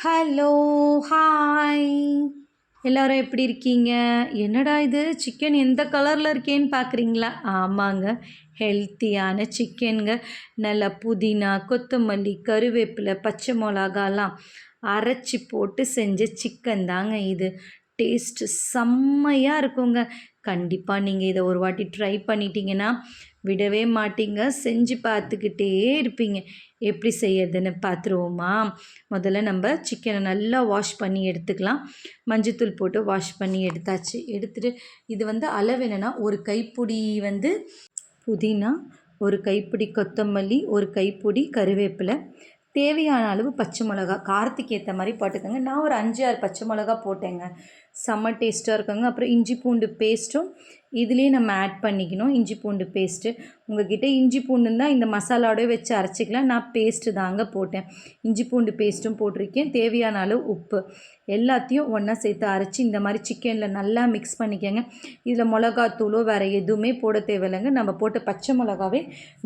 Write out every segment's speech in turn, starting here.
Hello, hi. எல்லாரும் எப்படி இருக்கீங்க? என்னடா இது சிக்கன் எந்த கலரில் இருக்கேன்னு பார்க்குறீங்களா? ஆமாங்க, ஹெல்த்தியான சிக்கனுங்க. நல்லா புதினா, கொத்தமல்லி, கருவேப்பிலை, பச்சை மிளகாலாம் அரைச்சி போட்டு செஞ்ச சிக்கன் தாங்க இது. டேஸ்ட்டு செம்மையாக இருக்குங்க. கண்டிப்பாக நீங்கள் இதை ஒரு வாட்டி ட்ரை பண்ணிட்டீங்கன்னா விடவே மாட்டீங்க. செஞ்சு பார்த்துக்கிட்டே இருப்பீங்க. எப்படி செய்யறதுன்னு பார்த்துருவோமா? முதல்ல நம்ம சிக்கனை நல்லா வாஷ் பண்ணி எடுத்துக்கலாம். மஞ்சத்தூள் போட்டு வாஷ் பண்ணி எடுத்தாச்சு. எடுத்துகிட்டு இது அளவு என்னென்னா, ஒரு கைப்பிடி புதினா, ஒரு கைப்பிடி கொத்தமல்லி, ஒரு கைப்பிடி கருவேப்பிலை, தேவையான அளவு பச்சை மிளகா, காரத்துக்கு ஏற்ற மாதிரி போட்டுக்கோங்க. நான் ஒரு 5-6 பச்சை மிளகா போட்டேங்க. செம்ம டேஸ்ட்டாக இருக்குங்க. அப்புறம் இஞ்சி பூண்டு பேஸ்ட்டும் இதுலேயே நம்ம ஆட் பண்ணிக்கணும். இஞ்சி பூண்டு பேஸ்ட்டு உங்கள்கிட்ட இஞ்சி பூண்டுன்னு தான் இந்த மசாலாவோடய வச்சு அரைச்சிக்கலாம். நான் பேஸ்ட்டு தாங்க போட்டேன். இஞ்சி பூண்டு பேஸ்ட்டும் போட்டிருக்கேன். தேவையான அளவு உப்பு, எல்லாத்தையும் ஒன்றா சேர்த்து அரைச்சி இந்த மாதிரி சிக்கனில் நல்லா மிக்ஸ் பண்ணிக்கோங்க. இதில் மிளகாத்தூளோ வேறு எதுவுமே போட தேவையில்லைங்க. நம்ம போட்ட பச்சை மிளகாவே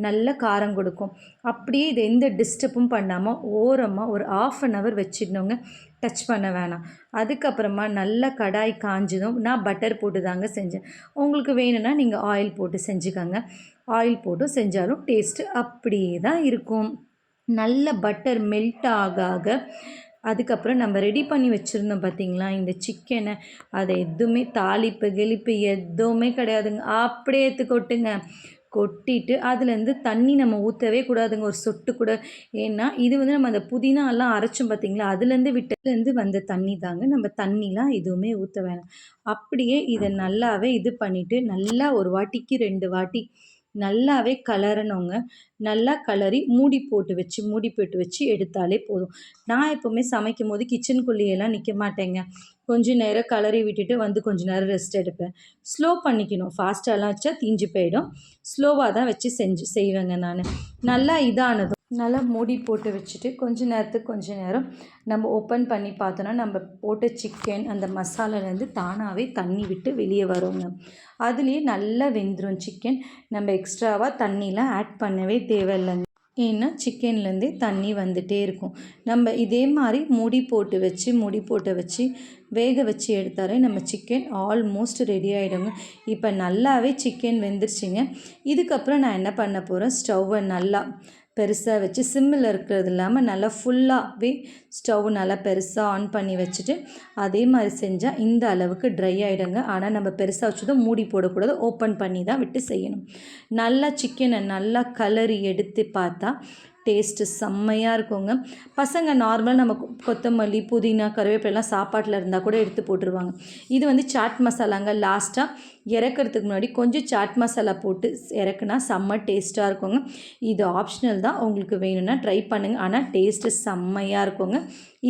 நல்ல காரம் கொடுக்கும். அப்படியே இதை எந்த டிஸ்டர்பும் பண்ணாமல் ஓரமாக ஒரு 1/2 hour வச்சிடணுங்க. டச் பண்ண வேணாம். அதுக்கப்புறமா நல்லா கடாய் காஞ்சதும் நான் பட்டர் போட்டு தாங்க செஞ்சேன். உங்களுக்கு வேணும்னா நீங்கள் ஆயில் போட்டு செஞ்சுக்கோங்க. ஆயில் போட்டு செஞ்சாலும் டேஸ்ட்டு அப்படியே தான் இருக்கும். நல்ல பட்டர் மெல்ட் ஆக அதுக்கப்புறம் நம்ம ரெடி பண்ணி வச்சுருந்தோம் பார்த்திங்களா இந்த சிக்கனை, அதை எதுவுமே தாளிப்பு கிளிப்பு எதுவுமே கிடையாதுங்க. அப்படியே எடுத்து கொட்டுங்க. கொட்டிட்டு அதுலேருந்து தண்ணி நம்ம ஊற்றவே கூடாதுங்க, ஒரு சொட்டு கூட. ஏன்னா இது நம்ம அந்த புதினாலாம் அரைச்சோம் பார்த்திங்களா, அதுலேருந்து வந்த தண்ணி தாங்க. நம்ம தண்ணிலாம் எதுவுமே ஊற்ற வேணாம். அப்படியே இதை நல்லாவே இது பண்ணிவிட்டு நல்லா ஒரு வாட்டிக்கு 2 வாட்டி நல்லாவே கலரணுங்க. நல்லா கலரி மூடி போட்டு வச்சு எடுத்தாலே போதும். நான் எப்போவுமே சமைக்கும் போது கிச்சனுக்குள்ளேயெல்லாம் நிற்க மாட்டேங்க. கொஞ்சம் நேரம் கலரி விட்டுட்டு கொஞ்சம் நேரம் ரெஸ்ட் எடுப்பேன். ஸ்லோ பண்ணிக்கணும். ஃபாஸ்ட்டாலாம் வச்சா தீஞ்சு போயிடும். ஸ்லோவாக தான் வச்சு செய்வேங்க நான். நல்லா இதானதும் நல்லா மூடி போட்டு வச்சுட்டு கொஞ்ச நேரம் நம்ம ஓப்பன் பண்ணி பார்த்தோன்னா நம்ம போட்ட சிக்கன் அந்த மசாலாலேருந்து தானாகவே தண்ணி விட்டு வெளியே வருங்க. அதுலேயே நல்லா வெந்துடும் சிக்கன். நம்ம எக்ஸ்ட்ராவாக தண்ணிலாம் ஆட் பண்ணவே தேவையில்லைங்க. ஏன்னா சிக்கன்லேருந்தே தண்ணி வந்துகிட்டே இருக்கும். நம்ம இதே மாதிரி மூடி போட்டு வச்சு வேக வச்சு எடுத்தாலே நம்ம சிக்கன் ஆல்மோஸ்ட் ரெடி ஆகிடுங்க. இப்போ நல்லாவே சிக்கன் வெந்துருச்சுங்க. இதுக்கப்புறம் நான் என்ன பண்ண போகிறேன், ஸ்டவ்வை நல்லா பெருசாக வச்சு சிம்மில் இருக்கிறது இல்லாமல் நல்லா ஃபுல்லாகவே ஸ்டவ் நல்லா பெருசாக ஆன் பண்ணி வச்சுட்டு அதே மாதிரி செஞ்சால் இந்த அளவுக்கு ட்ரை ஆகிடுங்க. ஆனால் நம்ம பெருசாக வச்சதும் மூடி போடக்கூடாது, ஓப்பன் பண்ணி தான் விட்டு செய்யணும். நல்லா சிக்கனை நல்லா கலரி எடுத்து பார்த்தா டேஸ்ட்டு செம்மையாக இருக்குங்க. பசங்க நார்மலாக நம்ம கொத்தமல்லி, புதினா, கருவேப்பிலாம் சாப்பாட்டில் இருந்தால் கூட எடுத்து போட்டுருவாங்க. இது சாட் மசாலாங்க. லாஸ்ட்டாக இறக்கிறதுக்கு முன்னாடி கொஞ்சம் சாட் மசாலா போட்டு இறக்குனா செம்ம டேஸ்ட்டாக இருக்குங்க. இது ஆப்ஷனல் தான், உங்களுக்கு வேணும்னா ட்ரை பண்ணுங்கள். ஆனால் டேஸ்ட்டு செம்மையாக இருக்குங்க.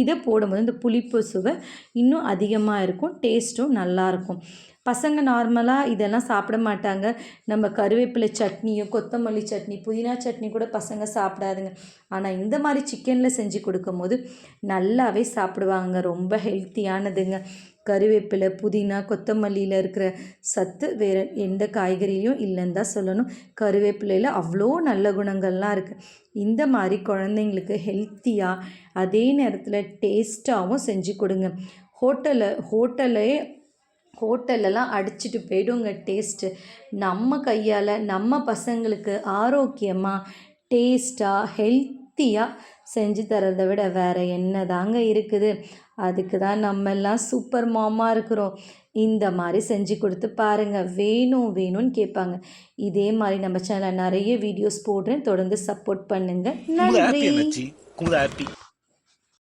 இதை போடும்போது இந்த புளிப்பு சுவை இன்னும் அதிகமாக இருக்கும், டேஸ்ட்டும் நல்லாயிருக்கும். பசங்க நார்மலாக இதெல்லாம் சாப்பிட மாட்டாங்க. நம்ம கருவேப்பிலை சட்னியும் கொத்தமல்லி சட்னி, புதினா சட்னி கூட பசங்க சாப்பிடாதுங்க. ஆனால் இந்த மாதிரி சிக்கனில் செஞ்சு கொடுக்கும்போது நல்லாவே சாப்பிடுவாங்க. ரொம்ப ஹெல்த்தியானதுங்க. கருவேப்பிலை, புதினா, கொத்தமல்லியில் இருக்கிற சத்து வேறு எந்த காய்கறிலையும் இல்லைன்னு தான் சொல்லணும். கருவேப்பிலையில் அவ்வளோ நல்ல குணங்கள்லாம் இருக்குது. இந்த மாதிரி குழந்தைங்களுக்கு ஹெல்த்தியாக அதே நேரத்தில் டேஸ்ட்டாகவும் செஞ்சு கொடுங்க. ஹோட்டலெல்லாம் அடிச்சுட்டு போய்டுங்க டேஸ்ட்டு. நம்ம கையால் நம்ம பசங்களுக்கு ஆரோக்கியமாக டேஸ்ட்டாக ஹெல்த்தியாக செஞ்சு தரதை விட வேறு என்ன தாங்க இருக்குது. அதுக்கு தான் நம்மெல்லாம் சூப்பர் மாமாக இருக்கிறோம். இந்த மாதிரி செஞ்சு கொடுத்து பாருங்கள், வேணும்னு கேட்பாங்க. இதே மாதிரி நம்ம சேனலில் நிறைய வீடியோஸ் போடுறேன், தொடர்ந்து சப்போர்ட் பண்ணுங்கள். நன்றி.